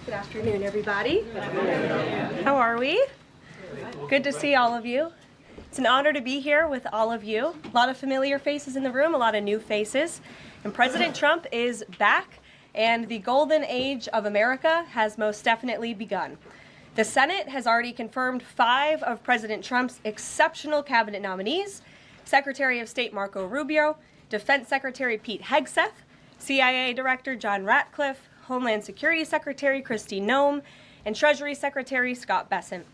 Good afternoon, everybody. How are we? Good to see all of you. It's an honor to be here with all of you. A lot of familiar faces in the room, a lot of new faces. And President Trump is back, and the golden age of America has most definitely begun. The Senate has already confirmed 5 of President Trump's exceptional cabinet nominees: Secretary of State Marco Rubio, Defense Secretary Pete Hegseth, CIA Director John Ratcliffe, Homeland Security Secretary Kristi Noem, and Treasury Secretary Scott Bessent.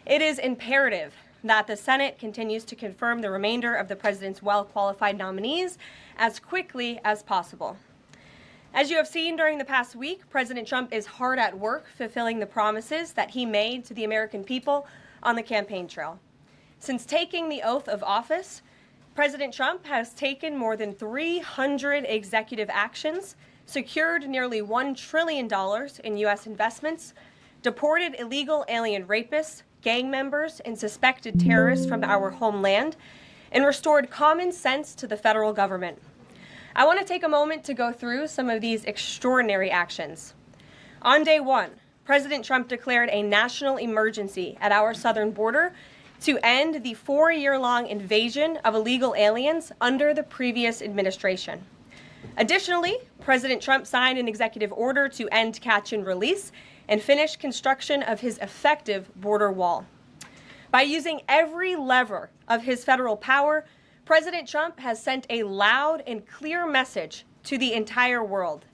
It is imperative that the Senate continues to confirm the remainder of the president's well-qualified nominees as quickly as possible. As you have seen during the past week, President Trump is hard at work fulfilling the promises that he made to the American people on the campaign trail. Since taking the oath of office, President Trump has taken more than 300 executive actions, secured nearly $1 trillion in U.S. investments, deported illegal alien rapists, gang members, and suspected terrorists from our homeland, and restored common sense to the federal government. I want to take a moment to go through some of these extraordinary actions. On day 1, President Trump declared a national emergency at our southern border to end the 4-year-long invasion of illegal aliens under the previous administration. Additionally, President Trump signed an executive order to end catch and release and finish construction of his effective border wall. By using every lever of his federal power, President Trump has sent a loud and clear message to the entire world.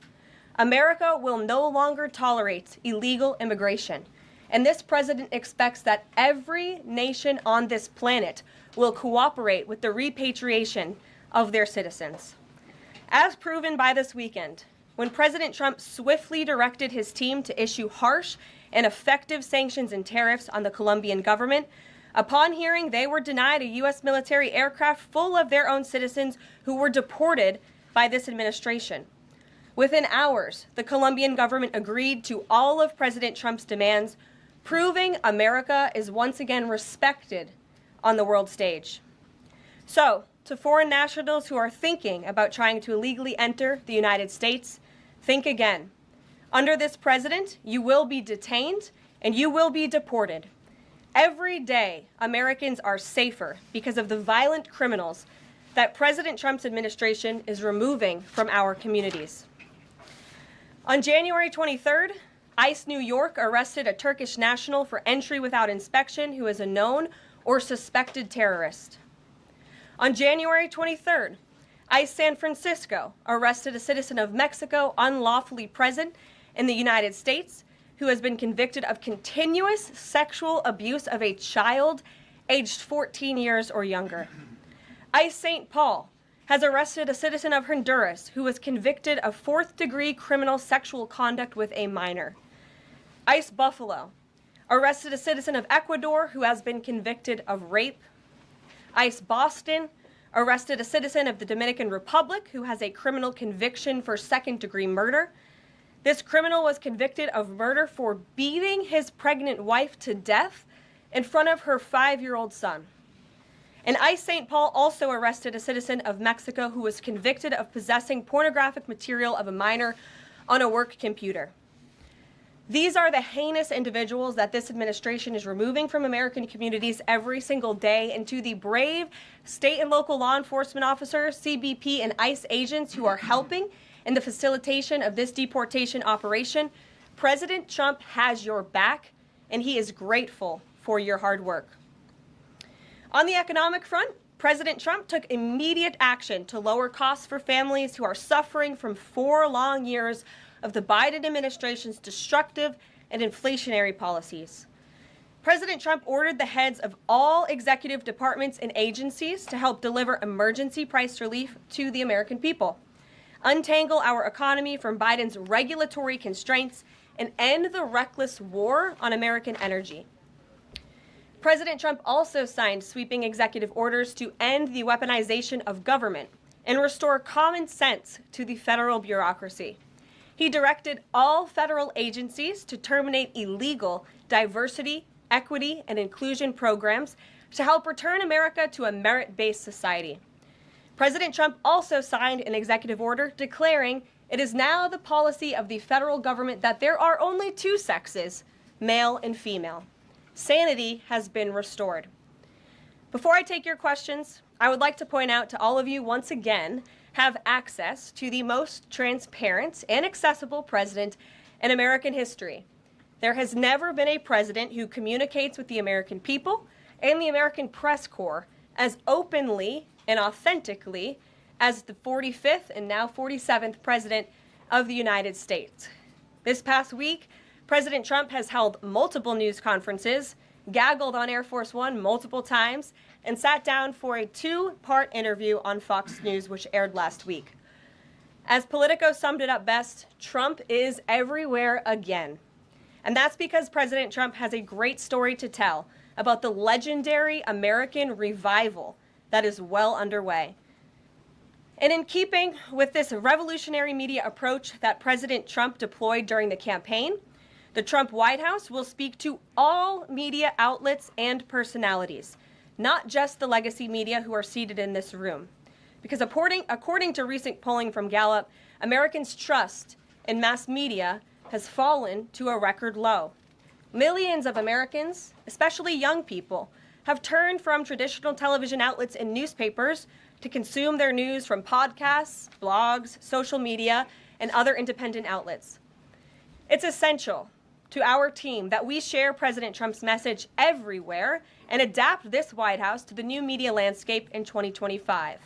America will no longer tolerate illegal immigration, and this president expects that every nation on this planet will cooperate with the repatriation of their citizens. As proven by this weekend, when President Trump swiftly directed his team to issue harsh and effective sanctions and tariffs on the Colombian government, upon hearing they were denied a U.S. military aircraft full of their own citizens who were deported by this administration. Within hours, the Colombian government agreed to all of President Trump's demands, proving America is once again respected on the world stage. So, to foreign nationals who are thinking about trying to illegally enter the United States, think again. Under this president, you will be detained and you will be deported. Every day, Americans are safer because of the violent criminals that President Trump's administration is removing from our communities. On January 23rd, ICE New York arrested a Turkish national for entry without inspection who is a known or suspected terrorist. On January 23rd, ICE San Francisco arrested a citizen of Mexico unlawfully present in the United States who has been convicted of continuous sexual abuse of a child aged 14 years or younger. ICE St. Paul has arrested a citizen of Honduras who was convicted of 4th-degree criminal sexual conduct with a minor. ICE Buffalo arrested a citizen of Ecuador who has been convicted of rape. ICE Boston arrested a citizen of the Dominican Republic who has a criminal conviction for 2nd-degree murder. This criminal was convicted of murder for beating his pregnant wife to death in front of her 5-year-old son. And ICE St. Paul also arrested a citizen of Mexico who was convicted of possessing pornographic material of a minor on a work computer. These are the heinous individuals that this administration is removing from American communities every single day, and to the brave state and local law enforcement officers, CBP, and ICE agents who are helping in the facilitation of this deportation operation, President Trump has your back, and he is grateful for your hard work. On the economic front, President Trump took immediate action to lower costs for families who are suffering from 4 long years of the Biden administration's destructive and inflationary policies. President Trump ordered the heads of all executive departments and agencies to help deliver emergency price relief to the American people, untangle our economy from Biden's regulatory constraints, and end the reckless war on American energy. President Trump also signed sweeping executive orders to end the weaponization of government and restore common sense to the federal bureaucracy. He directed all federal agencies to terminate illegal diversity, equity, and inclusion programs to help return America to a merit-based society. President Trump also signed an executive order declaring It is now the policy of the federal government that there are only two sexes, male and female. Sanity has been restored. Before I take your questions, I would like to point out to all of you once again have access to the most transparent and accessible president in American history. There has never been a president who communicates with the American people and the American press corps as openly and authentically as the 45th and now 47th president of the United States. This past week, President Trump has held multiple news conferences, gaggled on Air Force One multiple times, and sat down for a two-part interview on Fox News, which aired last week. As Politico summed it up best, Trump is everywhere again. And that's because President Trump has a great story to tell about the legendary American revival that is well underway. And in keeping with this revolutionary media approach that President Trump deployed during the campaign, the Trump White House will speak to all media outlets and personalities, not just the legacy media who are seated in this room. Because according to recent polling from Gallup, Americans' trust in mass media has fallen to a record low. Millions of Americans, especially young people, have turned from traditional television outlets and newspapers to consume their news from podcasts, blogs, social media, and other independent outlets. It's essential to our team that we share President Trump's message everywhere and adapt this White House to the new media landscape in 2025.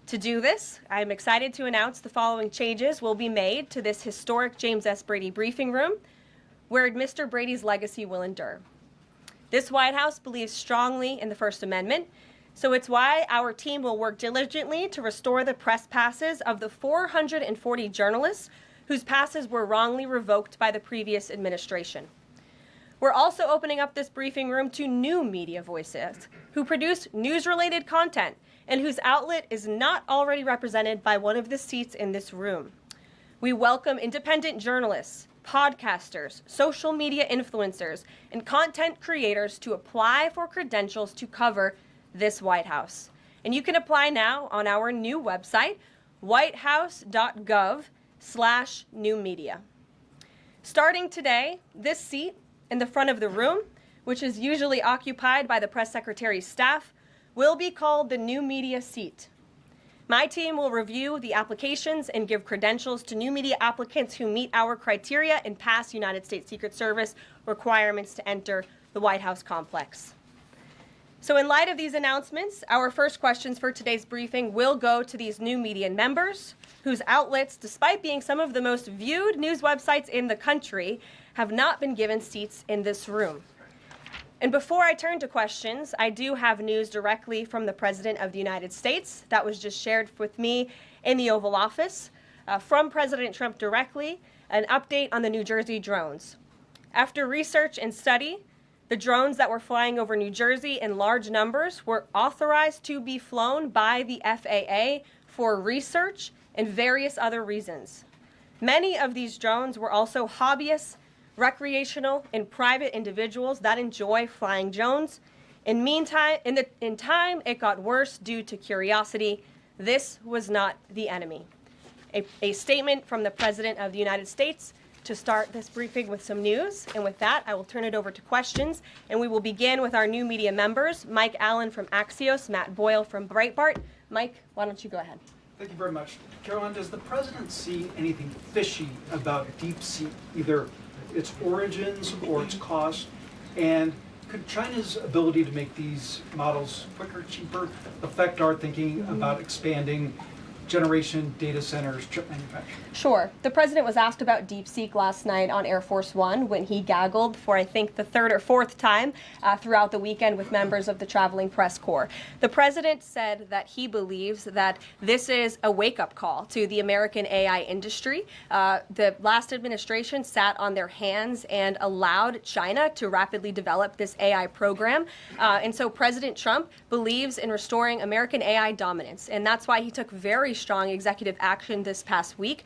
To do this, I'm excited to announce the following changes will be made to this historic James S. Brady briefing room, where Mr. Brady's legacy will endure. This White House believes strongly in the First Amendment, so it's why our team will work diligently to restore the press passes of the 440 journalists whose passes were wrongly revoked by the previous administration. We're also opening up this briefing room to new media voices who produce news-related content and whose outlet is not already represented by one of the seats in this room. We welcome independent journalists, podcasters, social media influencers, and content creators to apply for credentials to cover this White House. And you can apply now on our new website, whitehouse.gov/new media. Starting today, this seat in the front of the room, which is usually occupied by the press secretary's staff, will be called the new media seat. My team will review the applications and give credentials to new media applicants who meet our criteria and pass United States Secret Service requirements to enter the White House complex. So in light of these announcements, our first questions for today's briefing will go to these new media members whose outlets, despite being some of the most viewed news websites in the country, have not been given seats in this room. And before I turn to questions, I do have news directly from the President of the United States that was just shared with me in the Oval Office from President Trump directly, an update on the New Jersey drones. After research and study, the drones that were flying over New Jersey in large numbers were authorized to be flown by the FAA for research and various other reasons. Many of these drones were also hobbyists, recreational, and private individuals that enjoy flying drones. In time, it got worse due to curiosity. This was not the enemy. A statement from the President of the United States to start this briefing with some news. And with that, I will turn it over to questions. And we will begin with our new media members, Mike Allen from Axios, Matt Boyle from Breitbart. Mike, why don't you go ahead? Thank you very much. Karoline, does the President see anything fishy about DeepSeek, either its origins or its cost? And could China's ability to make these models quicker, cheaper, affect our thinking about expanding generation data centers, chip manufacturing? Sure. The President was asked about DeepSeek last night on Air Force One when he gaggled for, I think, the third or fourth time throughout the weekend with members of the traveling press corps. The President said that he believes that this is a wake-up call to the American AI industry. The last administration sat on their hands and allowed China to rapidly develop this AI program. And so President Trump believes in restoring American AI dominance. And that's why he took very strong executive action this past week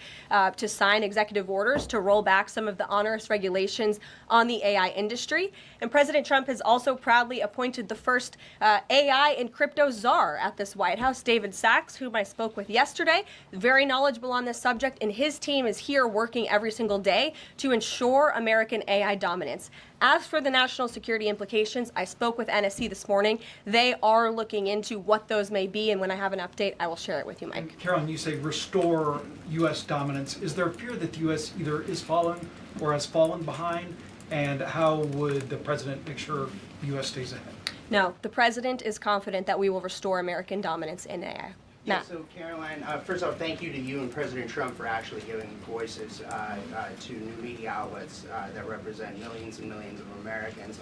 to sign executive orders to roll back some of the onerous regulations on the AI industry. And President Trump has also proudly appointed the first AI and crypto czar at this White House, David Sachs, whom I spoke with yesterday, very knowledgeable on this subject, and his team is here working every single day to ensure American AI dominance. As for the national security implications, I spoke with NSC this morning. They are looking into what those may be, and when I have an update, I will share it with you, Mike. And Karoline, you say restore U.S. dominance. Is there a fear that the U.S. either is falling or has fallen behind? And how would the president make sure the U.S. stays ahead? No, the president is confident that we will restore American dominance in AI. Yeah, so Karoline, first off, thank you to you and President Trump for actually giving voices to new media outlets that represent millions and millions of Americans.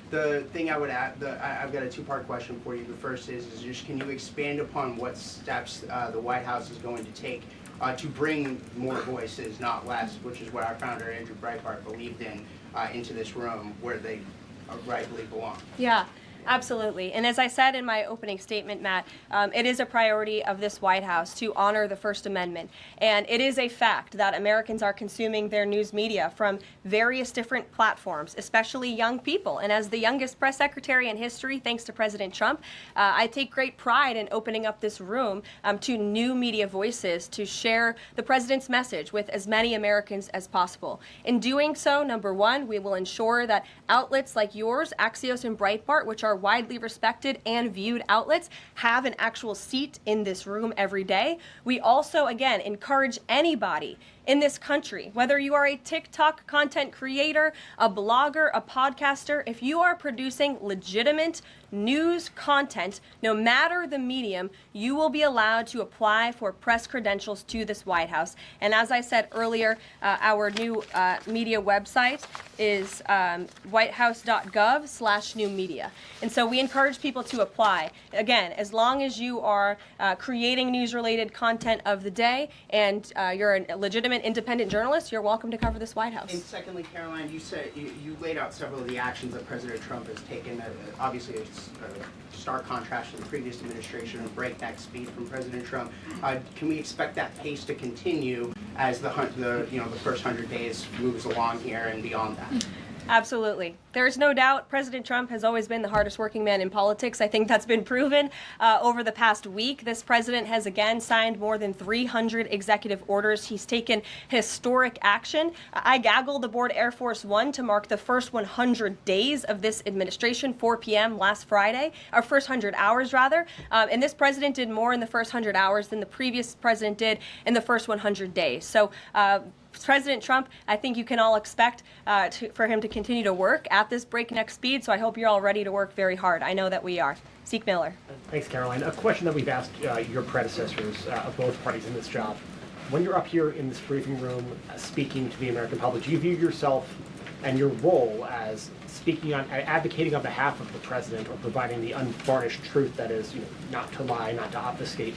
The thing I would add, I've got a two-part question for you. The first is just can you expand upon what steps the White House is going to take to bring more voices, not less, which is what our founder Andrew Breitbart believed in, into this room where they rightfully belong? Yeah. Absolutely. And as I said in my opening statement, Matt, it is a priority of this White House to honor the First Amendment. And it is a fact that Americans are consuming their news media from various different platforms, especially young people. And as the youngest press secretary in history, thanks to President Trump, I take great pride in opening up this room to new media voices to share the president's message with as many Americans as possible. In doing so, number one, we will ensure that outlets like yours, Axios and Breitbart, which are widely respected and viewed outlets, have an actual seat in this room every day. We also, again, encourage anybody in this country, whether you are a TikTok content creator, a blogger, a podcaster, if you are producing legitimate news content, no matter the medium, you will be allowed to apply for press credentials to this White House. And as I said earlier, our new media website is whitehouse.gov/new media. And so we encourage people to apply. Again, as long as you are creating news-related content of the day and you're a legitimate independent journalist, you're welcome to cover this White House. And secondly, Karoline, you said you laid out several of the actions that President Trump has taken. Obviously, it's a stark contrast to the previous administration and breakneck speed from President Trump. Can we expect that pace to continue as the first 100 days moves along here and beyond that? Absolutely. There's no doubt President Trump has always been the hardest working man in politics. I think that's been proven over the past week. This president has again signed more than 300 executive orders. He's taken historic action. I gaggled aboard Air Force One to mark the first 100 days of this administration, 4 p.m. last Friday, or first 100 hours rather. And this president did more in the first 100 hours than the previous president did in the first 100 days. So President Trump, I think you can all expect for him to continue to work at this breakneck speed, so I hope you're all ready to work very hard. I know that we are. Zeke Miller. Thanks, Karoline. A question that we've asked your predecessors of both parties in this job. When you're up here in this briefing room speaking to the American public, do you view yourself and your role as speaking on, advocating on behalf of the president or providing the unvarnished truth that is, not to lie, not to obfuscate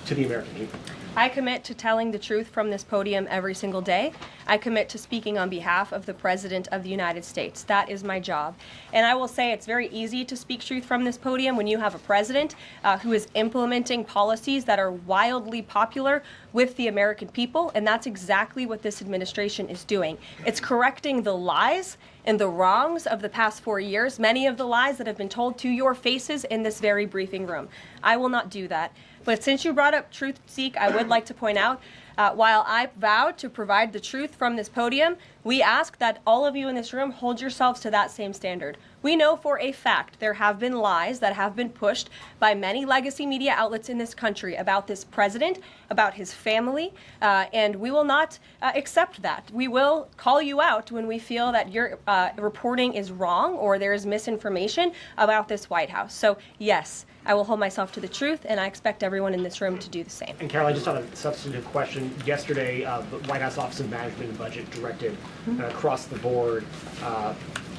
to the American people? I commit to telling the truth from this podium every single day. I commit to speaking on behalf of the President of the United States. That is my job. And I will say it's very easy to speak truth from this podium when you have a president who is implementing policies that are wildly popular with the American people, and that's exactly what this administration is doing. It's correcting the lies and the wrongs of the past 4 years, many of the lies that have been told to your faces in this very briefing room. I will not do that. But since you brought up truth, Zeke, I would like to point out, while I vowed to provide the truth from this podium, we ask that all of you in this room hold yourselves to that same standard. We know for a fact there have been lies that have been pushed by many legacy media outlets in this country about this president, about his family, and we will not accept that. We will call you out when we feel that your reporting is wrong or there is misinformation about this White House. So yes, I will hold myself to the truth, and I expect everyone in this room to do the same. And Karoline, just on a substantive question, yesterday the White House Office of Management and Budget directed across the board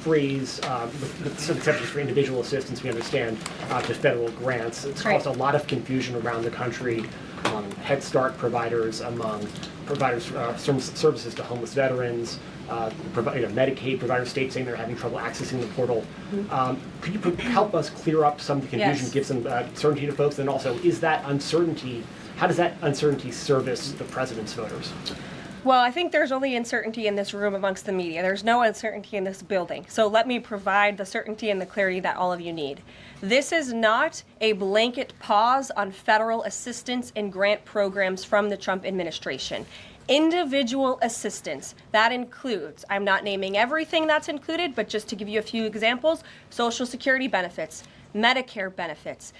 freeze, with some exceptions for individual assistance, we understand, to federal grants. It's caused a lot of confusion around the country among Head Start providers, among providers services to homeless veterans, Medicaid providers, states saying they're having trouble accessing the portal. Could you help us clear up some of the confusion, Yes. give some certainty to folks? And also, is that uncertainty How does that uncertainty service the president's voters? Well, I think there's only uncertainty in this room amongst the media. There's no uncertainty in this building. So let me provide the certainty and the clarity that all of you need. This is not a blanket pause on federal assistance and grant programs from the Trump administration. Individual assistance, that includes, I'm not naming everything that's included, but just to give you a few examples, Social Security benefits, Medicare benefits,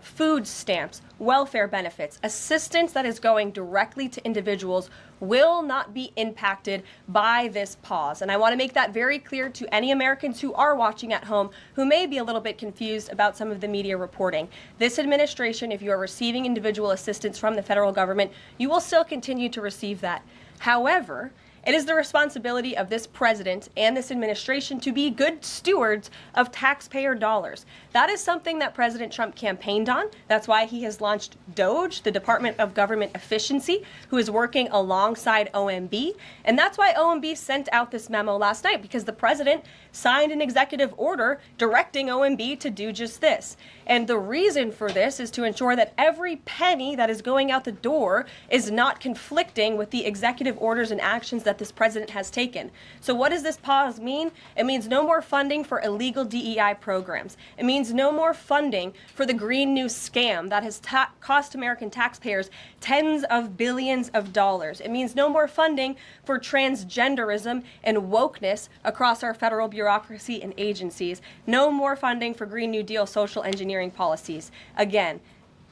food stamps, welfare benefits, assistance that is going directly to individuals will not be impacted by this pause. And I want to make that very clear to any Americans who are watching at home who may be a little bit confused about some of the media reporting. This administration, if you are receiving individual assistance from the federal government, you will still continue to receive that. However, it is the responsibility of this president and this administration to be good stewards of taxpayer dollars. That is something that President Trump campaigned on. That's why he has launched DOGE, the Department of Government Efficiency, who is working alongside OMB. And that's why OMB sent out this memo last night, because the president signed an executive order directing OMB to do just this. And the reason for this is to ensure that every penny that is going out the door is not conflicting with the executive orders and actions that this president has taken. So what does this pause mean? It means no more funding for illegal DEI programs. It means no more funding for the Green New scam that has cost American taxpayers tens of billions of dollars. It means no more funding for transgenderism and wokeness across our federal bureaucracy and agencies. No more funding for Green New Deal social engineering policies. Again,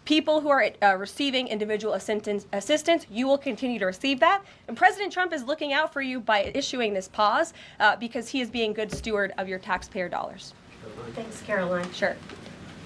people who are receiving individual assistance, you will continue to receive that. And President Trump is looking out for you by issuing this pause because he is being good steward of your taxpayer dollars. Thanks, Caroline. Sure.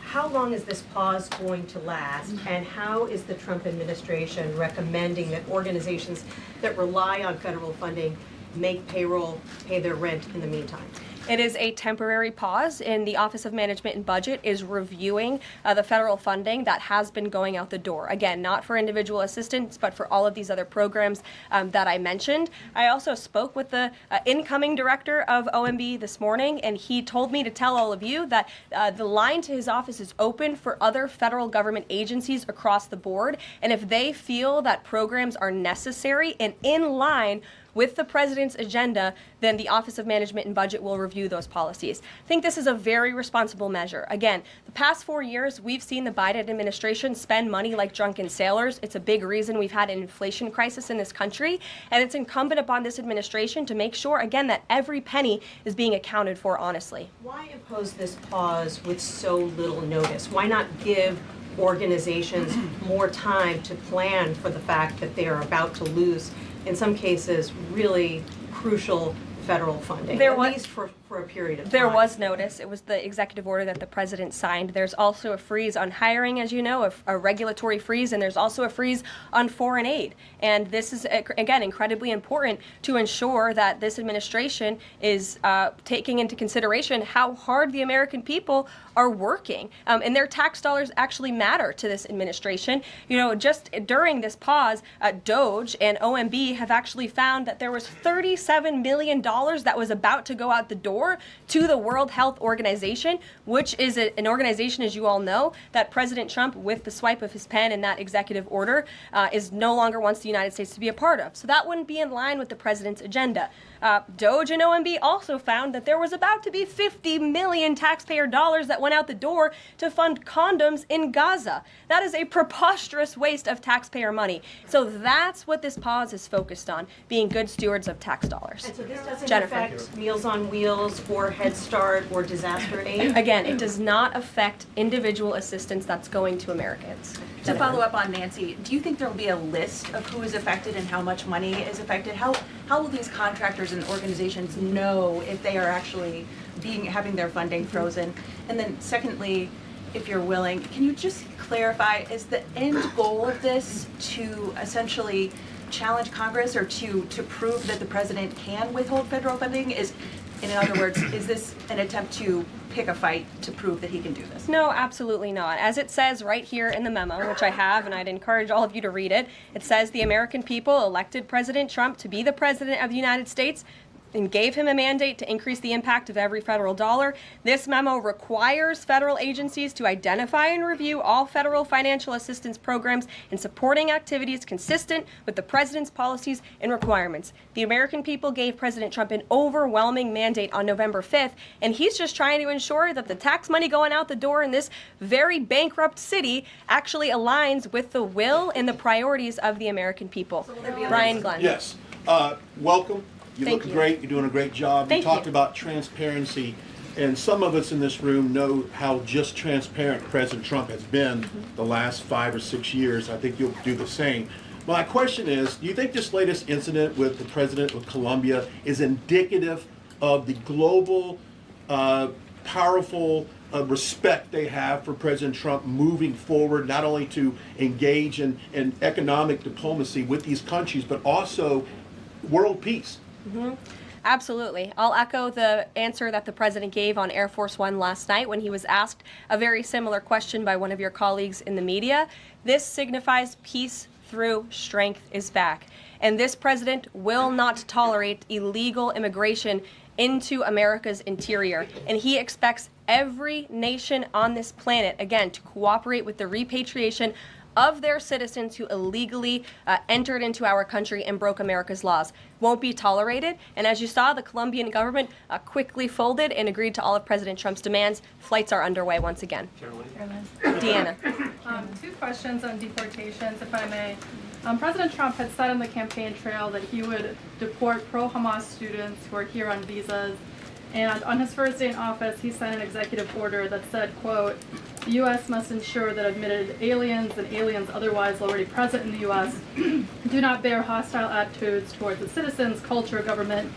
How long is this pause going to last, and how is the Trump administration recommending that organizations that rely on federal funding make payroll, pay their rent in the meantime? It is a temporary pause, and the Office of Management and Budget is reviewing the federal funding that has been going out the door. Again, not for individual assistance, but for all of these other programs that I mentioned. I also spoke with the incoming director of OMB this morning, and he told me to tell all of you that the line to his office is open for other federal government agencies across the board, and if they feel that programs are necessary and in line with the president's agenda, then the Office of Management and Budget will review those policies. I think this is a very responsible measure. Again, the past 4 years, we've seen the Biden administration spend money like drunken sailors. It's a big reason we've had an inflation crisis in this country, and it's incumbent upon this administration to make sure, again, that every penny is being accounted for honestly. Why impose this pause with so little notice? Why not give organizations more time to plan for the fact that they are about to lose, in some cases, really crucial federal funding, at least for a period of time? There was notice. It was the executive order that the president signed. There's also a freeze on hiring, as you know, a regulatory freeze, and there's also a freeze on foreign aid. And this is, again, incredibly important to ensure that this administration is taking into consideration how hard the American people are working. And their tax dollars actually matter to this administration. You know, just during this pause, DOGE and OMB have actually found that there was $37 million that was about to go out the door to the World Health Organization, which is an organization, as you all know, that President Trump, with the swipe of his pen in that executive order, is no longer wants the United States to be a part of. So that wouldn't be in line with the president's agenda. DOGE and OMB also found that there was about to be 50 million taxpayer dollars that went out the door to fund condoms in Gaza. That is a preposterous waste of taxpayer money. So that's what this pause is focused on, being good stewards of tax dollars. And so this doesn't Jennifer. affect Meals on Wheels or Head Start or disaster aid? Again, it does not affect individual assistance that's going to Americans. To follow up on Nancy, do you think there will be a list of who is affected and how much money is affected? How will these contractors and organizations know if they are actually having their funding frozen? And then secondly, if you're willing, can you just clarify, is the end goal of this to essentially challenge Congress or to prove that the president can withhold federal funding? In other words, is this an attempt to pick a fight to prove that he can do this? No, absolutely not. As it says right here in the memo, which I have, and I'd encourage all of you to read it, it says the American people elected President Trump to be the President of the United States and gave him a mandate to increase the impact of every federal dollar. This memo requires federal agencies to identify and review all federal financial assistance programs and supporting activities consistent with the president's policies and requirements. The American people gave President Trump an overwhelming mandate on November 5th, and he's just trying to ensure that the tax money going out the door in this very bankrupt city actually aligns with the will and the priorities of the American people. Brian Glenn. Yes. Welcome. You Thank look you. great. You're doing a great job. Thank You talked you. about transparency, and some of us in this room know how just transparent President Trump has been the last 5 or 6 years. I think you'll do the same. My question is, do you think this latest incident with the president of Colombia is indicative of the global, powerful respect they have for President Trump moving forward, not only to engage in economic diplomacy with these countries, but also world peace? Absolutely. I'll echo the answer that the president gave on Air Force One last night when he was asked a very similar question by one of your colleagues in the media. This signifies peace through strength is back. And this president will not tolerate illegal immigration into America's interior. And he expects every nation on this planet, again, to cooperate with the repatriation of their citizens who illegally entered into our country and broke America's laws. Won't be tolerated. And as you saw, the Colombian government quickly folded and agreed to all of President Trump's demands. Flights are underway once again. Deanna. 2 questions on deportations, if I may. President Trump had said on the campaign trail that he would deport pro-Hamas students who are here on visas. And on his first day in office, he signed an executive order that said, quote, the U.S. must ensure that admitted aliens and aliens otherwise already present in the U.S. do not bear hostile attitudes towards its citizens, culture, government,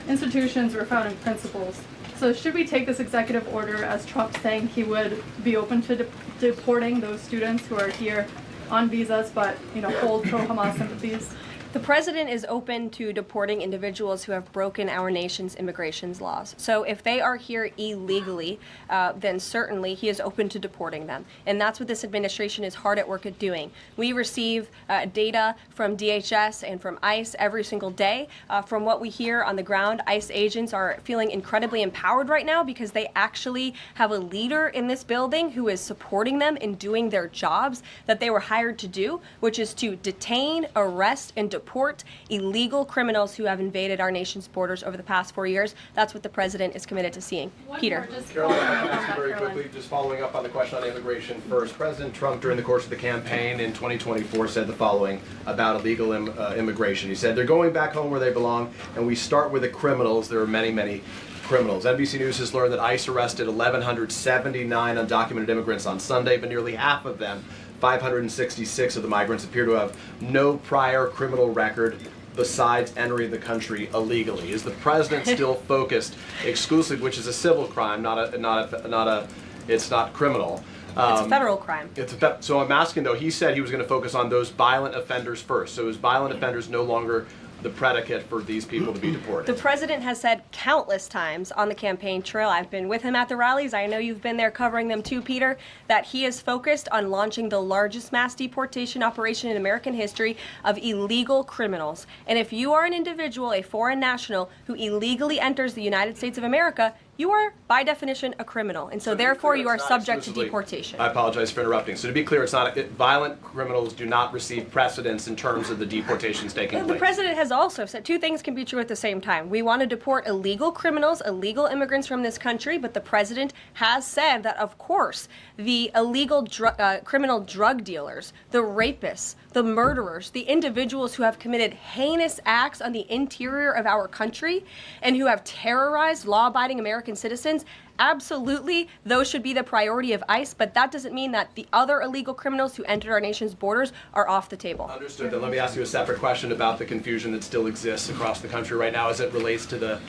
institutions, or founding principles. So should we take this executive order as Trump saying he would be open to deporting those students who are here on visas but, hold pro-Hamas sympathies? The president is open to deporting individuals who have broken our nation's immigration laws. So if they are here illegally, then certainly he is open to deporting them. And that's what this administration is hard at work at doing. We receive data from DHS and from ICE every single day. From what we hear on the ground, ICE agents are feeling incredibly empowered right now because they actually have a leader in this building who is supporting them in doing their jobs that they were hired to do, which is to detain, arrest, and deport illegal criminals who have invaded our nation's borders over the past 4 years. That's what the president is committed to seeing. Peter. Caroline, very quickly, just following up on the question on immigration first. President Trump, during the course of the campaign in 2024, said the following about illegal immigration. He said, they're going back home where they belong, and we start with the criminals. There are many, many criminals. NBC News has learned that ICE arrested 1,179 undocumented immigrants on Sunday, but nearly half of them, 566 of the migrants, appear to have no prior criminal record besides entering the country illegally. Is the president still focused exclusively, which is a civil crime, it's not criminal? It's a federal crime. So I'm asking though, he said he was going to focus on those violent offenders first. So is violent offenders no longer the predicate for these people to be deported? The president has said countless times on the campaign trail, I've been with him at the rallies, I know you've been there covering them too, Peter, that he is focused on launching the largest mass deportation operation in American history of illegal criminals. And if you are an individual, a foreign national, who illegally enters the United States of America, you are, by definition, a criminal. And so therefore, you are subject to deportation. I apologize for interrupting. So to be clear, it's not violent criminals do not receive precedence in terms of the deportations taking place. The president has also said 2 things can be true at the same time. We want to deport illegal criminals, illegal immigrants from this country, but the president has said that, of course, the illegal criminal drug dealers, the rapists, the murderers, the individuals who have committed heinous acts on the interior of our country and who have terrorized law-abiding American citizens, absolutely, those should be the priority of ICE, but that doesn't mean that the other illegal criminals who entered our nation's borders are off the table. Understood. Then let me ask you a separate question about the confusion that still exists across the country right now as it relates to the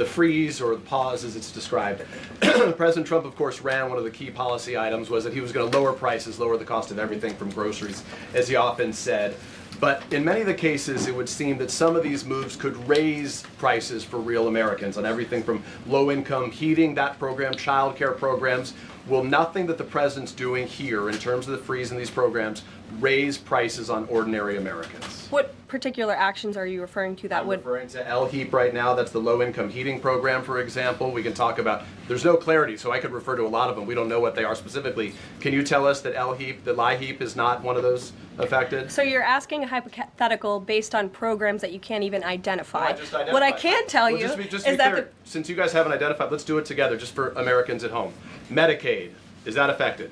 freeze or the pause as it's described. President Trump, of course, ran one of the key policy items was that he was going to lower prices, lower the cost of everything from groceries, as he often said. But in many of the cases, it would seem that some of these moves could raise prices for real Americans on everything from low-income heating, that program, child care programs. Will nothing that the president's doing here in terms of the freeze in these programs raise prices on ordinary Americans. What particular actions are you referring to that I'm would? referring to LHEAP right now. That's the low-income heating program, for example. We can talk about, there's no clarity, so I could refer to a lot of them. We don't know what they are specifically. Can you tell us that LHEAP is not one of those affected? So you're asking a hypothetical based on programs that you can't even identify. I just identified. What I can tell Well, you just to is be that clear, since you guys haven't identified, let's do it together just for Americans at home. Medicaid, is that affected?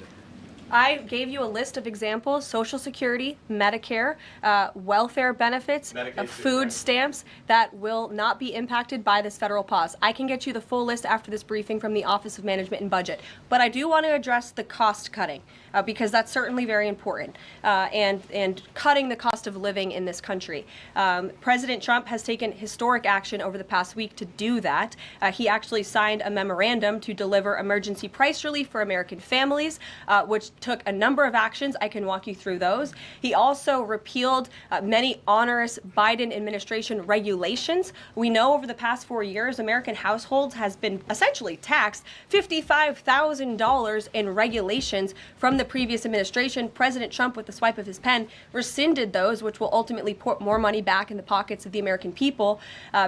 I gave you a list of examples: Social Security, Medicare, welfare benefits, Medicaid, food right. stamps that will not be impacted by this federal pause. I can get you the full list after this briefing from the Office of Management and Budget. But I do want to address the cost cutting because that's certainly very important, and cutting the cost of living in this country. President Trump has taken historic action over the past week to do that. He actually signed a memorandum to deliver emergency price relief for American families, which took a number of actions. I can walk you through those. He also repealed many onerous Biden administration regulations. We know over the past 4 years, American households has been essentially taxed $55,000 in regulations from the previous administration. President Trump, with the swipe of his pen, rescinded those, which will ultimately put more money back in the pockets of the American people.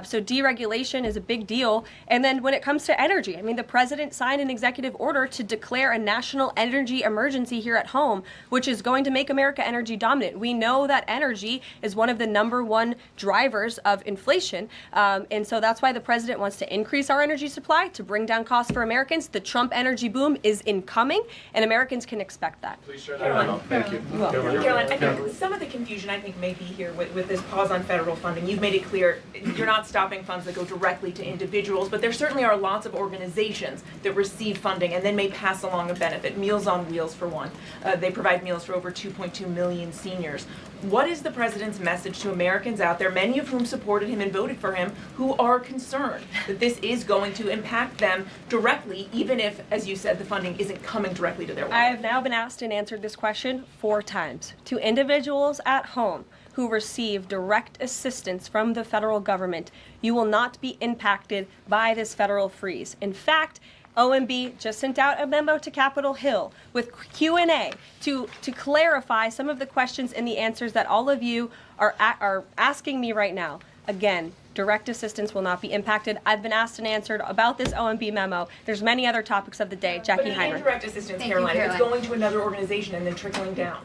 So deregulation is a big deal. And then when it comes to energy, I mean, the president signed an executive order to declare a national energy emergency here at home, which is going to make America energy dominant. We know that energy is one of the #1 drivers of inflation, and so that's why the president wants to increase our energy supply to bring down costs for Americans. The Trump energy boom is incoming, and Americans can expect that. Please share that out. Thank you. Caroline, I think some of the confusion may be here with this pause on federal funding. You've made it clear you're not stopping funds that go directly to individuals, but there certainly are lots of organizations that receive funding and then may pass along a benefit. Meals on Wheels, for one. They provide meals for over 2.2 million seniors. What is the president's message to Americans out there, many of whom supported him and voted for him, who are concerned that this is going to impact them directly, even if, as you said, the funding isn't coming directly to their wallet? I have now been asked and answered this question 4 times. To individuals at home who receive direct assistance from the federal government, you will not be impacted by this federal freeze. In fact, OMB just sent out a memo to Capitol Hill with Q&A to clarify some of the questions and the answers that all of you are asking me right now. Again, direct assistance will not be impacted. I've been asked and answered about this OMB memo. There's many other topics of the day. Jackie But in Heinrich. indirect assistance, Caroline, if it's going to another organization and then trickling down.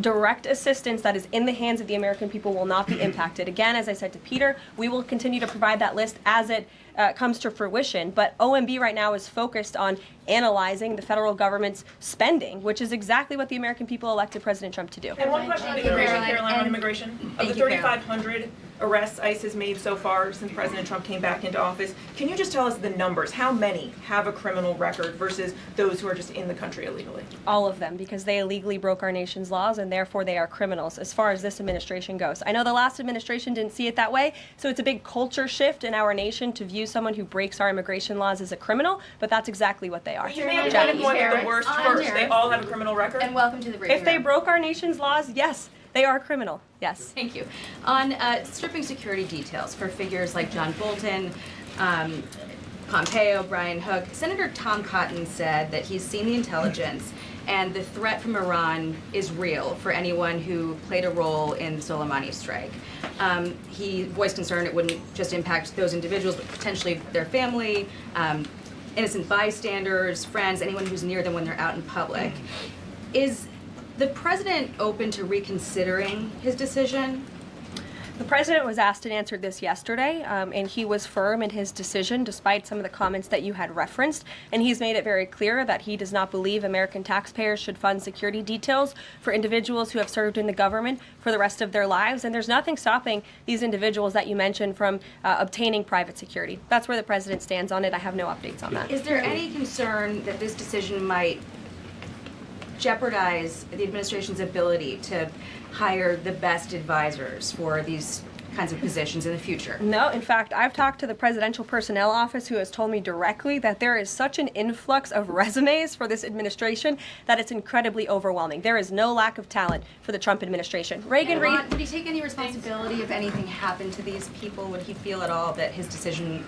Direct assistance that is in the hands of the American people will not be impacted. Again, as I said to Peter, we will continue to provide that list as it comes to fruition. But OMB right now is focused on analyzing the federal government's spending, which is exactly what the American people elected President Trump to do. And one question on immigration, Caroline, on immigration. Of the 3,500 arrests ICE has made so far since President Trump came back into office, can you just tell us the numbers? How many have a criminal record versus those who are just in the country illegally? All of them, because they illegally broke our nation's laws and therefore they are criminals as far as this administration goes. I know the last administration didn't see it that way, so it's a big culture shift in our nation to view someone who breaks our immigration laws as a criminal, but that's exactly what they are. You may have to point at the worst first. They all have a criminal record? And welcome to the briefing If they room. broke our nation's laws, yes, they are criminal. Yes. Thank you. On stripping security details for figures like John Bolton, Pompeo, Brian Hook, Senator Tom Cotton said that he's seen the intelligence and the threat from Iran is real for anyone who played a role in the Soleimani strike. He voiced concern it wouldn't just impact those individuals, but potentially their family, innocent bystanders, friends, anyone who's near them when they're out in public. Is the president open to reconsidering his decision? The president was asked and answered this yesterday, and he was firm in his decision despite some of the comments that you had referenced, and he's made it very clear that he does not believe American taxpayers should fund security details for individuals who have served in the government for the rest of their lives, and there's nothing stopping these individuals that you mentioned from obtaining private security. That's where the president stands on it. I have no updates on that. Is there any concern that this decision might jeopardize the administration's ability to hire the best advisors for these kinds of positions in the future? No, in fact, I've talked to the Presidential Personnel Office, who has told me directly that there is such an influx of resumes for this administration that it's incredibly overwhelming. There is no lack of talent for the Trump administration. Reagan Reed. Would he take any responsibility if anything happened to these people? Would he feel at all that his decision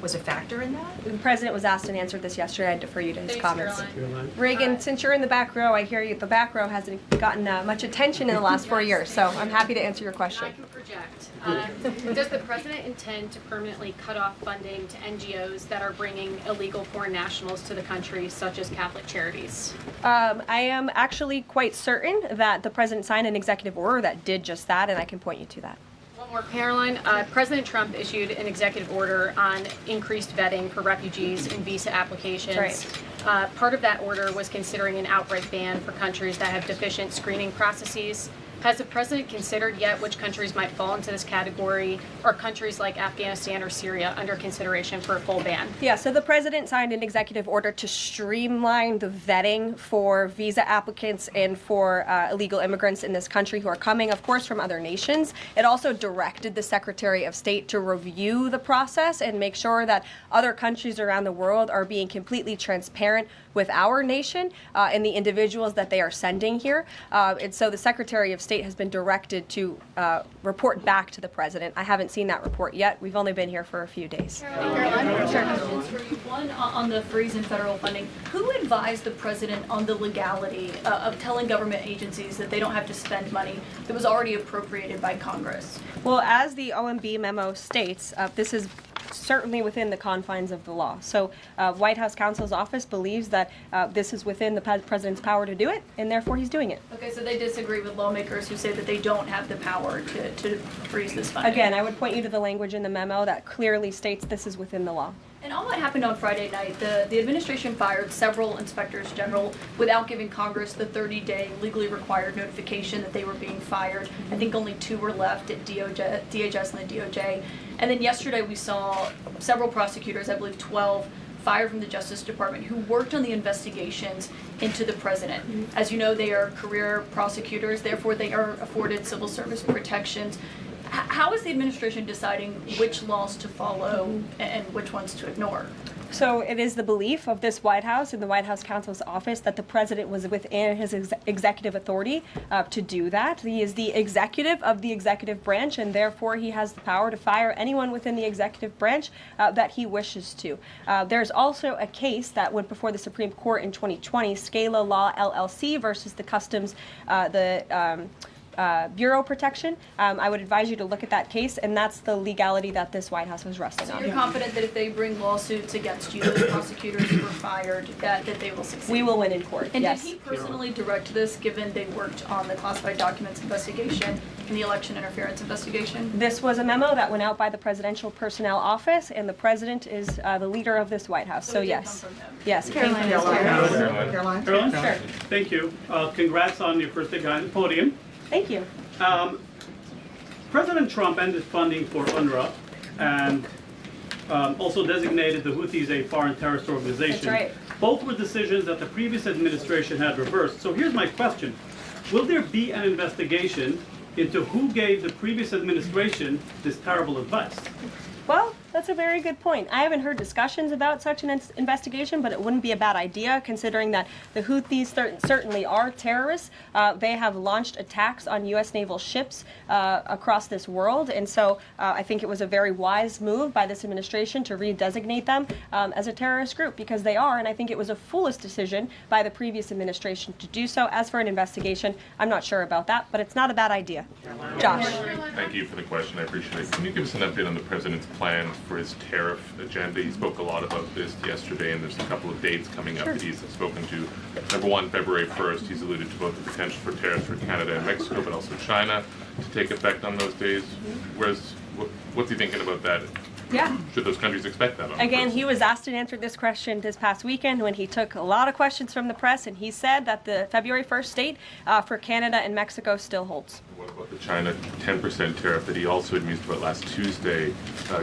was a factor in that? The president was asked and answered this yesterday. I defer you to his Thanks, comments. Karoline. Reagan, since you're in the back row, I hear you. The back row hasn't gotten much attention in the last 4 years, so I'm happy to answer your question. I can project. Does the president intend to permanently cut off funding to NGOs that are bringing illegal foreign nationals to the country, such as Catholic charities? I am actually quite certain that the president signed an executive order that did just that, and I can point you to that. One more, Caroline. President Trump issued an executive order on increased vetting for refugees in visa applications. Right. Part of that order was considering an outright ban for countries that have deficient screening processes. Has the president considered yet which countries might fall into this category, or countries like Afghanistan or Syria under consideration for a full ban? Yeah, so the president signed an executive order to streamline the vetting for visa applicants and for illegal immigrants in this country who are coming, of course, from other nations. It also directed the Secretary of State to review the process and make sure that other countries around the world are being completely transparent with our nation and the individuals that they are sending here. And so the Secretary of State has been directed to report back to the president. I haven't seen that report yet. We've only been here for a few days. Caroline, questions for you. One, on the freeze in federal funding, who advised the president on the legality of telling government agencies that they don't have to spend money that was already appropriated by Congress? Well, as the OMB memo states, this is certainly within the confines of the law. So White House counsel's office believes that this is within the president's power to do it, and therefore he's doing it. Okay, so they disagree with lawmakers who say that they don't have the power to freeze this funding. Again, I would point you to the language in the memo that clearly states this is within the law. And on what happened on Friday night, the administration fired several inspectors general without giving Congress the 30-day legally required notification that they were being fired. I think only 2 were left at DHS and the DOJ. And then yesterday we saw several prosecutors, I believe 12, fired from the Justice Department who worked on the investigations into the president. As you know, they are career prosecutors, therefore they are afforded civil service protections. How is the administration deciding which laws to follow and which ones to ignore? So it is the belief of this White House and the White House counsel's office that the president was within his executive authority to do that. He is the executive of the executive branch, and therefore he has the power to fire anyone within the executive branch that he wishes to. There's also a case that went before the Supreme Court in 2020, Scala Law LLC versus the Customs, Bureau Protection. I would advise you to look at that case, and that's the legality that this White House was resting So on. you're confident that if they bring lawsuits against you, those prosecutors who were fired, that they will succeed? We will win in court, And yes. did he personally direct this, given they worked on the classified documents investigation and the election interference investigation? This was a memo that went out by the Presidential Personnel Office, and the president is the leader of this White House. So it did yes. come from him. Yes, it came from this Caroline? Sure. Thank you. Congrats on your first day behind the podium. Thank you. President Trump ended funding for UNRWA and also designated the Houthis a foreign terrorist organization. That's right. Both were decisions that the previous administration had reversed. So here's my question. Will there be an investigation into who gave the previous administration this terrible advice? Well, that's a very good point. I haven't heard discussions about such an investigation, but it wouldn't be a bad idea considering that the Houthis certainly are terrorists. They have launched attacks on U.S. naval ships across this world, and so I think it was a very wise move by this administration to redesignate them as a terrorist group, because they are, and I think it was a foolish decision by the previous administration to do so. As for an investigation, I'm not sure about that, but it's not a bad idea. Josh. Thank you for the question. I appreciate it. Can you give us an update on the president's plans for his tariff agenda? He spoke a lot about this yesterday, and there's a couple of dates coming up that he's spoken to. Number one, February 1st, he's alluded to both the potential for tariffs for Canada and Mexico, but also China to take effect on those days. What's he thinking about that? Yeah. Should those countries expect that? Again, he was asked and answered this question this past weekend when he took a lot of questions from the press, and he said that the February 1st date for Canada and Mexico still holds. What about the China 10% tariff that he also had mused about last Tuesday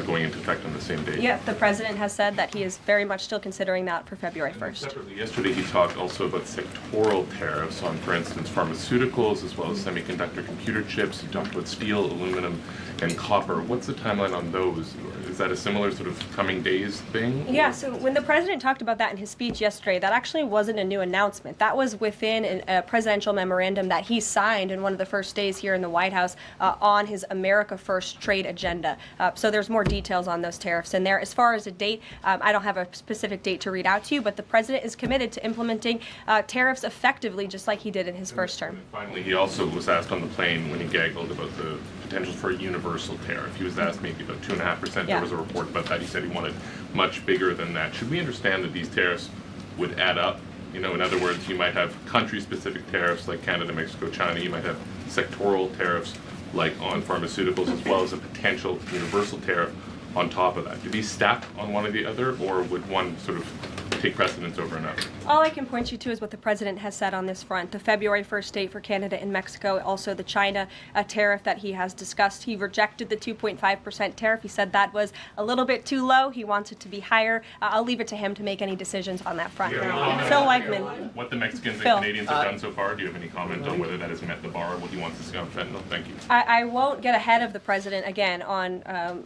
going into effect on the same day? Yeah, the president has said that he is very much still considering that for February 1st. Separately, yesterday he talked also about sectoral tariffs on, for instance, pharmaceuticals as well as semiconductor computer chips. He talked about steel, aluminum, and copper. What's the timeline on those? Is that a similar sort of coming days thing? Yeah, so when the president talked about that in his speech yesterday, that actually wasn't a new announcement. That was within a presidential memorandum that he signed in one of the first days here here in the White House on his America First trade agenda. So there's more details on those tariffs in there. As far as a date, I don't have a specific date to read out to you, but the president is committed to implementing tariffs effectively, just like he did in his first term. Finally, he also was asked on the plane when he gaggled about the potential for a universal tariff. He was asked maybe about 2.5%. There was a report about that. He said he wanted much bigger than that. Should we understand that these tariffs would add up? You know, in other words, you might have country-specific tariffs like Canada, Mexico, China. You might have sectoral tariffs like on pharmaceuticals, as well as a potential universal tariff on top of that. Do these stack on one or the other, or would one sort of take precedence over another? All I can point you to is what the president has said on this front. The February 1st date for Canada and Mexico, also the China tariff that he has discussed. He rejected the 2.5% tariff. He said that was a little bit too low. He wants it to be higher. I'll leave it to him to make any decisions on that front. Phil Wegman. What the Mexicans and Canadians have done so far, do you have any comment on whether that has met the bar, what he wants to see on fentanyl? Thank you. I won't get ahead of the president again on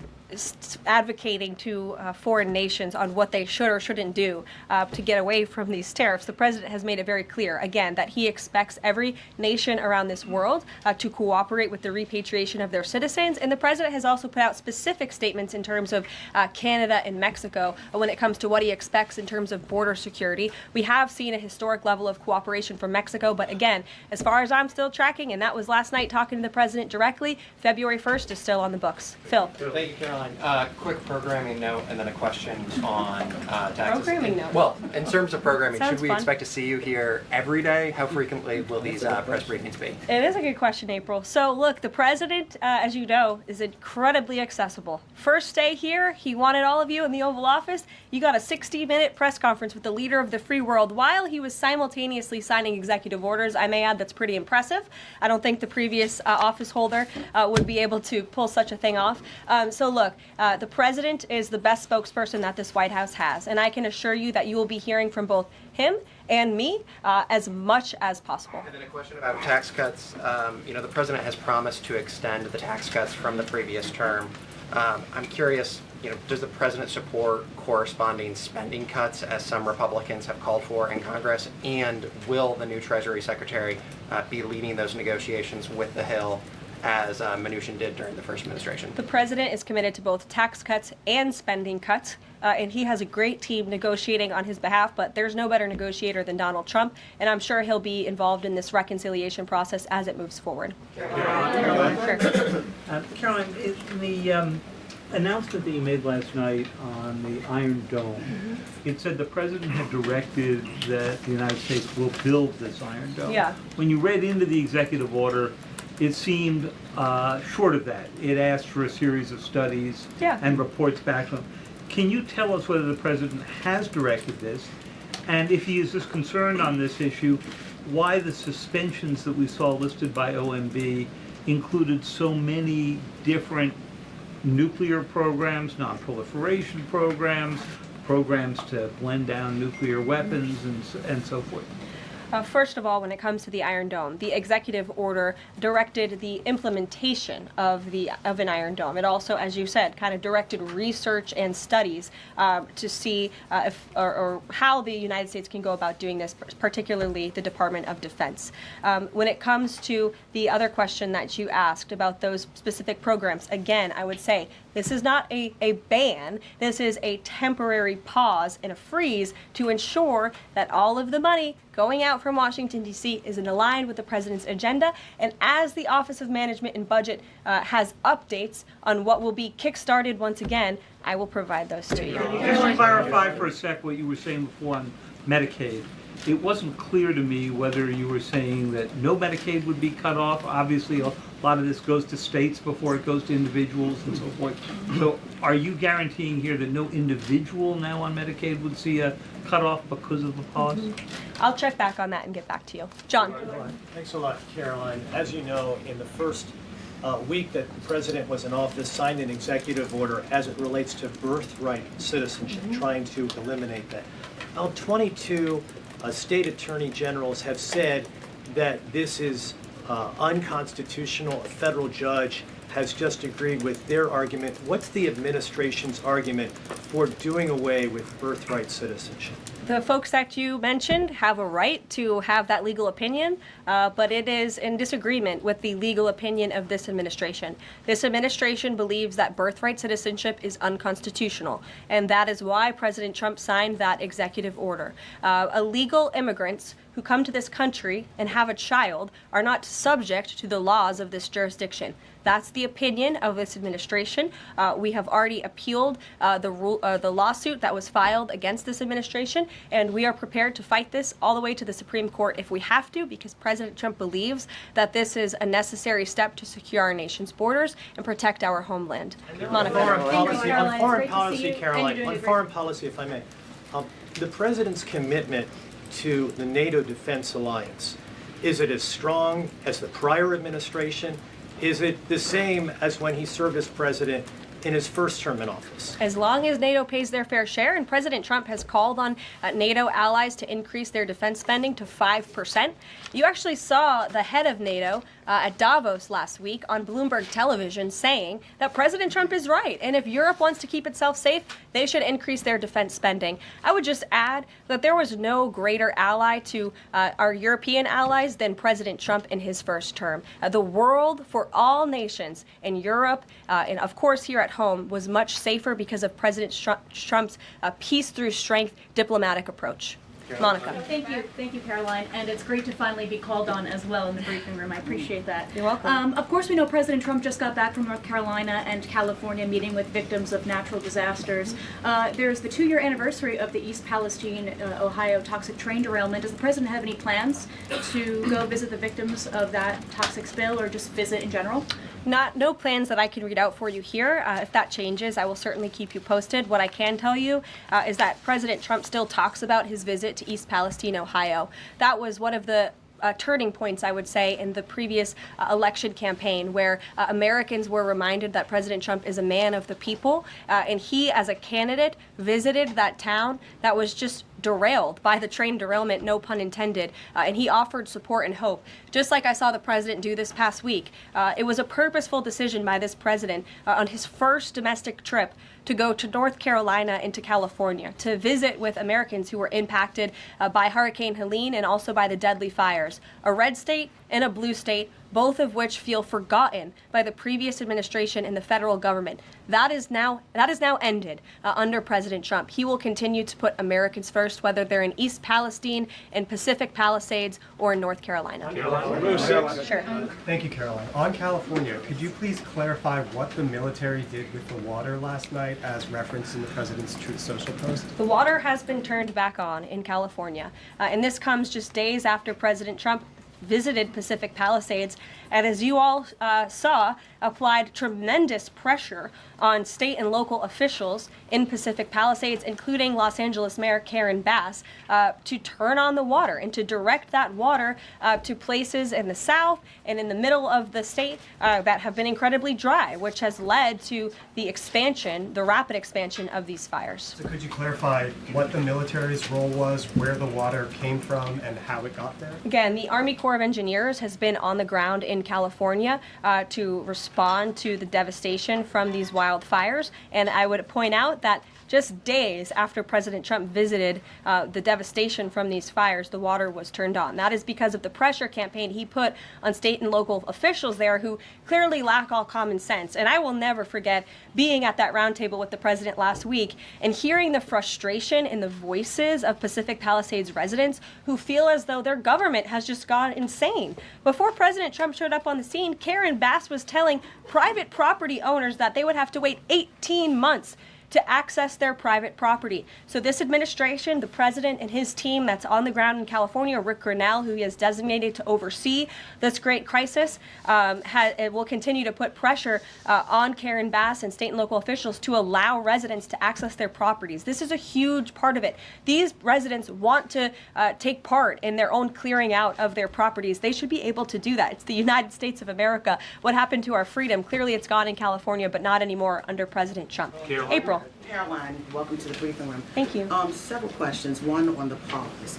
advocating to foreign nations on what they should or shouldn't do to get away from these tariffs. The president has made it very clear, again, that he expects every nation around this world to cooperate with the repatriation of their citizens. And the president has also put out specific statements in terms of Canada and Mexico when it comes to what he expects in terms of border security. We have seen a historic level of cooperation from Mexico, but again, as far as I'm still tracking, and that was last night talking to the president directly, February 1st is still on the books. Phil. Thank you, Caroline. Quick programming note and then a question on taxes. Programming note. Well, in terms of programming, Sounds should we fun. expect to see you here every day? How frequently will these press briefings be? It is a good question, April. So look, the president, as you know, is incredibly accessible. First day here, he wanted all of you in the Oval Office. You got a 60-minute press conference with the leader of the free world while he was simultaneously signing executive orders. I may add that's pretty impressive. I don't think the previous office holder would be able to pull such a thing off. So look, the president is the best spokesperson that this White House has, and I can assure you that you will be hearing from both him and me as much as possible. And then a question about tax cuts. You know, the president has promised to extend the tax cuts from the previous term. I'm curious, you know, does the president support corresponding spending cuts as some Republicans have called for in Congress? And will the new Treasury Secretary be leading those negotiations with the Hill as Mnuchin did during the first administration? The president is committed to both tax cuts and spending cuts, and he has a great team negotiating on his behalf, but there's no better negotiator than Donald Trump, and I'm sure he'll be involved in this reconciliation process as it moves forward. Caroline, Sure. Caroline, in the announcement that you made last night on the Iron Dome, it said the president had directed that the United States will build this Iron Dome. Yeah. When you read into the executive order, it seemed short of that. It asked for a series of studies and reports back to him. Can you tell us whether the president has directed this? And if he is as concerned on this issue, why the suspensions that we saw listed by OMB included so many different nuclear programs, non-proliferation programs, programs to blend down nuclear weapons, and so forth? First of all, when it comes to the Iron Dome, the executive order directed the implementation of an Iron Dome. It also, as you said, kind of directed research and studies to see if or how the United States can go about doing this, particularly the Department of Defense. When it comes to the other question that you asked about those specific programs, again, I would say this is not a ban. This is a temporary pause and a freeze to ensure that all of the money going out from Washington, D.C. is aligned with the president's agenda. And as the Office of Management and Budget has updates on what will be kickstarted once again, I will provide those to you. Just to clarify for a sec what you were saying before on Medicaid. It wasn't clear to me whether you were saying that no Medicaid would be cut off. Obviously, a lot of this goes to states before it goes to individuals and so forth. So are you guaranteeing here that no individual now on Medicaid would see a cutoff because of the pause? I'll check back on that and get back to you. John. Thanks a lot, Caroline. As you know, in the first week that the president was in office, signed an executive order as it relates to birthright citizenship, trying to eliminate that. Now, 22 state attorney generals have said that this is unconstitutional. A federal judge has just agreed with their argument. What's the administration's argument for doing away with birthright citizenship? The folks that you mentioned have a right to have that legal opinion, but it is in disagreement with the legal opinion of this administration. This administration believes that birthright citizenship is unconstitutional, and that is why President Trump signed that executive order. Illegal immigrants who come to this country and have a child are not subject to the laws of this jurisdiction. That's the opinion of this administration. We have already appealed the lawsuit that was filed against this administration, and we are prepared to fight this all the way to the Supreme Court if we have to, because President Trump believes that this is a necessary step to secure our nation's borders and protect our homeland. Monica. On foreign policy, Caroline, on foreign policy, if I may, the president's commitment to the NATO Defense Alliance, is it as strong as the prior administration? Is it the same as when he served as president in his first term in office? As long as NATO pays their fair share, and President Trump has called on NATO allies to increase their defense spending to 5%. You actually saw the head of NATO at Davos last week on Bloomberg television saying that President Trump is right, and if Europe wants to keep itself safe, they should increase their defense spending. I would just add that there was no greater ally to our European allies than President Trump in his first term. The world for all nations in Europe, and of course here at home, was much safer because of President Trump's peace through strength diplomatic approach. Monica. Thank you, Caroline, and it's great to finally be called on as well in the briefing room. I appreciate that. You're welcome. Of course, we know President Trump just got back from North Carolina and California meeting with victims of natural disasters. There's the 2-year anniversary of the East Palestine, Ohio toxic train derailment. Does the president have any plans to go visit the victims of that toxic spill, or just visit in general? No plans that I can read out for you here. If that changes, I will certainly keep you posted. What I can tell you is that President Trump still talks about his visit to East Palestine, Ohio. That was one of the turning points, I would say, in the previous election campaign, where Americans were reminded that President Trump is a man of the people, and he, as a candidate, visited that town that was just derailed by the train derailment, no pun intended, and he offered support and hope. Just like I saw the president do this past week, it was a purposeful decision by this president on his first domestic trip to go to North Carolina and to California to visit with Americans who were impacted by Hurricane Helene and also by the deadly fires. A red state and a blue state, both of which feel forgotten by the previous administration and the federal government. That is now ended under President Trump. He will continue to put Americans first, whether they're in East Palestine, in Pacific Palisades, or in North Carolina. Sure. Thank you, Caroline. On California, could you please clarify what the military did with the water last night as referenced in the president's Truth Social post? The water has been turned back on in California, and this comes just days after President Trump visited Pacific Palisades, and as you all saw, applied tremendous pressure on state and local officials in Pacific Palisades, including Los Angeles Mayor Karen Bass, to turn on the water and to direct that water to places in the south and in the middle of the state that have been incredibly dry, which has led to the expansion, the rapid expansion of these fires. So could you clarify what the military's role was, where the water came from, and how it got there? Again, the Army Corps of Engineers has been on the ground in California to respond to the devastation from these wildfires, and I would point out that just days after President Trump visited the devastation from these fires, the water was turned on. That is because of the pressure campaign he put on state and local officials there who clearly lack all common sense. And I will never forget being at that roundtable with the president last week and hearing the frustration in the voices of Pacific Palisades residents who feel as though their government has just gone insane. Before President Trump showed up on the scene, Karen Bass was telling private property owners that they would have to wait 18 months to access their private property. So this administration, the president and his team that's on the ground in California, Rick Grinnell, who he has designated to oversee this great crisis, it will continue to put pressure on Karen Bass and state and local officials to allow residents to access their properties. This is a huge part of it. These residents want to take part in their own clearing out of their properties. They should be able to do that. It's the United States of America. What happened to our freedom? Clearly it's gone in California, but not anymore under President Trump. April. Caroline, welcome to the briefing room. Thank you. Several questions. One on the pause.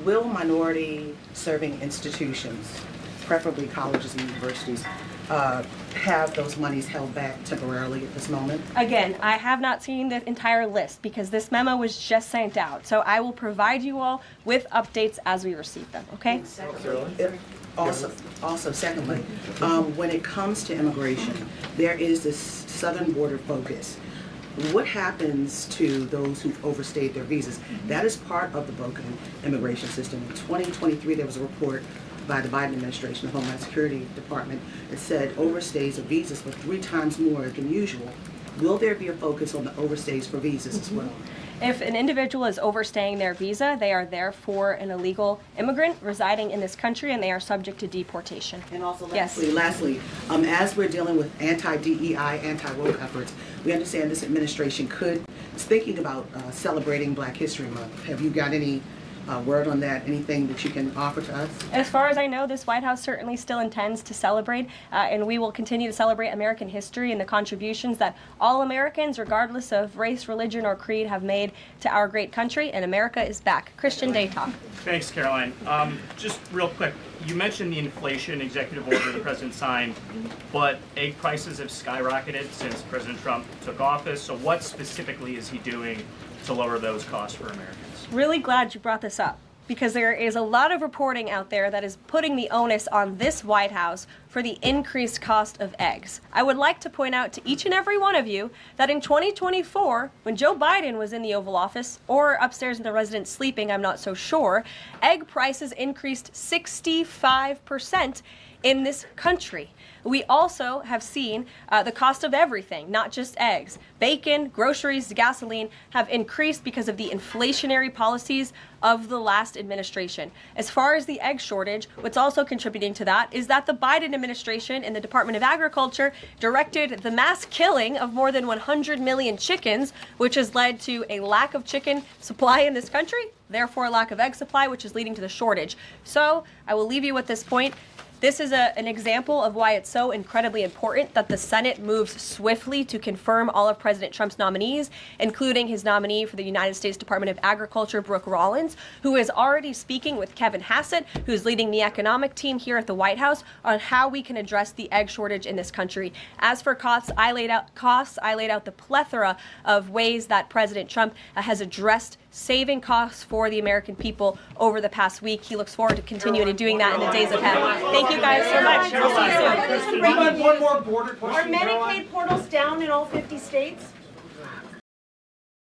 Will minority serving institutions, preferably colleges and universities, have those monies held back temporarily at this moment? Again, I have not seen the entire list because this memo was just sent out. So I will provide you all with updates as we receive them, okay? Also, secondly, when it comes to immigration, there is this southern border focus. What happens to those who've overstayed their visas? That is part of the broken immigration system. In 2023, there was a report by the Biden administration, the Homeland Security Department, that said overstays of visas were 3 times more than usual. Will there be a focus on the overstays for visas as well? If an individual is overstaying their visa, they are therefore an illegal immigrant residing in this country and they are subject to deportation. And also lastly, as we're dealing with anti-DEI, anti-woke efforts, we understand this administration is thinking about celebrating Black History Month. Have you got any word on that? Anything that you can offer to us? As far as I know, this White House certainly still intends to celebrate, and we will continue to celebrate American history and the contributions that all Americans, regardless of race, religion, or creed, have made to our great country, and America is back. Christian Day Talk. Thanks, Caroline. Just real quick, you mentioned the inflation executive order the president signed, but egg prices have skyrocketed since President Trump took office. So what specifically is he doing to lower those costs for Americans? Really glad you brought this up because there is a lot of reporting out there that is putting the onus on this White House for the increased cost of eggs. I would like to point out to each and every one of you that in 2024, when Joe Biden was in the Oval Office or upstairs in the residence sleeping, I'm not so sure, egg prices increased 65% in this country. We also have seen the cost of everything, not just eggs. Bacon, groceries, gasoline have increased because of the inflationary policies of the last administration. As far as the egg shortage, what's also contributing to that is that the Biden administration and the Department of Agriculture directed the mass killing of more than 100 million chickens, which has led to a lack of chicken supply in this country, therefore a lack of egg supply, which is leading to the shortage. So I will leave you with this point. This is an example of why it's so incredibly important that the Senate moves swiftly to confirm all of President Trump's nominees, including his nominee for the United States Department of Agriculture, Brooke Rollins, who is already speaking with Kevin Hassett, who's leading the economic team here at the White House, on how we can address the egg shortage in this country. As for costs, I laid out the plethora of ways that President Trump has addressed saving costs for the American people over the past week. He looks forward to continuing to doing that in the days ahead. Thank you guys so much. One more border question. Are Medicaid portals down in all 50 states?